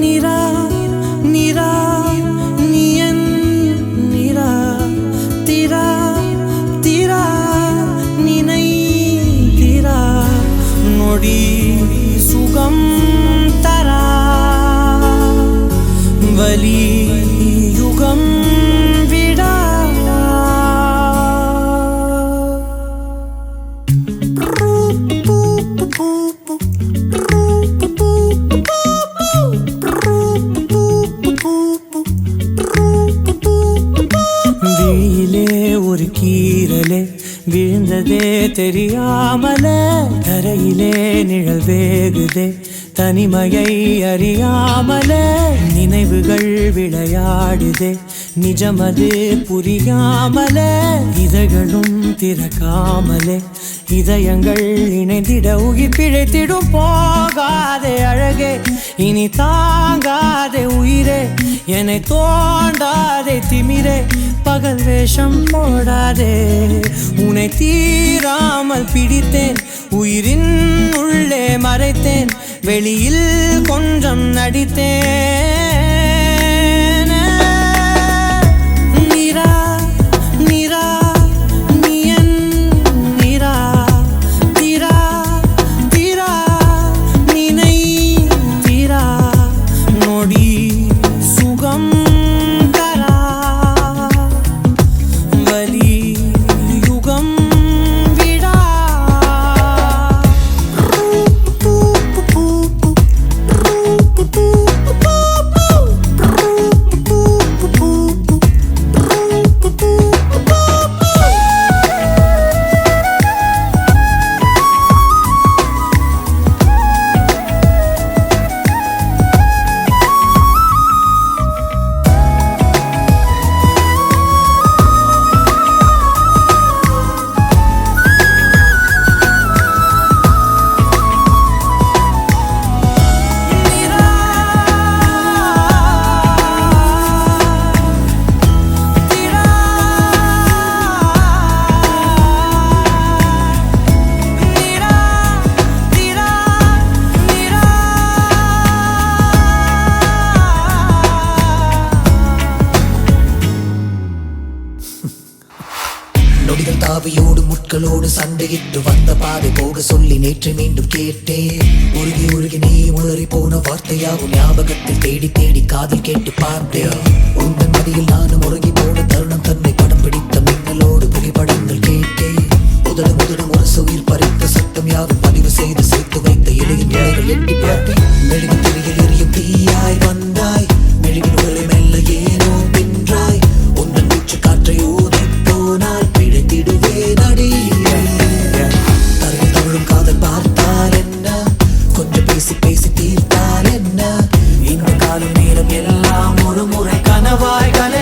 நிரா நிரா நீயன் நிரா திரா திரா நினை திரா நொடி சுகம் தரா வலி யுகம் விடா விழியிலே ஒரு கீரலே விழுந்ததே தெரியாமலே தரையிலே நிழல் வேகுதே தனிமையை அறியாமலே நினைவுகள் விளையாடுதே நிஜமது புரியாமலே இதழ்களும் திறக்காமலே இதயங்கள் இணைந்திட உயிர் பிழைத்திடும் போகாதே அழகே இனி தாங்காதே உயிரே என்னை தோண்டாதே திமிரே பகல் வேஷம் போடாதே உன்னை தீராமல் பிடித்தேன் உயிரின் உள்ளே மறைத்தேன் வெளியில் கொஞ்சம் நடித்தேன் நிரா நிரா நீயன் நிரா திரா திரா நினை திரா நொடி சுகம் தரா வலி யுகம் விடா நொடிகள் தாவியோடு முட்களோடு சண்டையிட்டு வந்த பாதை போக சொல்லி நேற்று மீண்டும் கேட்டேன் உருகி உருகி நீ உளறி போன வார்த்தையாகும் ஞாபகத்தில் தேடி தேடி காதில் கேட்டு பார்த்தேன் உந்தன் மதியில் நானும் உறங்கி போன தருணம் தன்னை படம் பிடித்த மின்னலோடு புகைப்படங்கள் கேட்டேன் உதடு உதடு முரசு உயிர் பறித்த சத்தம் யாவும் பதிவு செய்து சேர்த்து வைத்த எளியின் நிலைகள் எட்டி பார்த்தேன் மெழுகு திரியில் எரியும் தீயாய் வந்தாய் மெழுகின் உடலை மெல்ல ஏனோ பின்றாய் உந்தன் மூச்சு காற்றை ஊதி போனால் பிழைத்திடுவே நடி தரையில் தவழும் காதல் பார்த்தால் என்ன கொஞ்சம் பேசி பேசி தீர்த்தால் என்ன இந்த காலம் நேரம் எல்லாம் ஒரு முறை கனவாய் கலை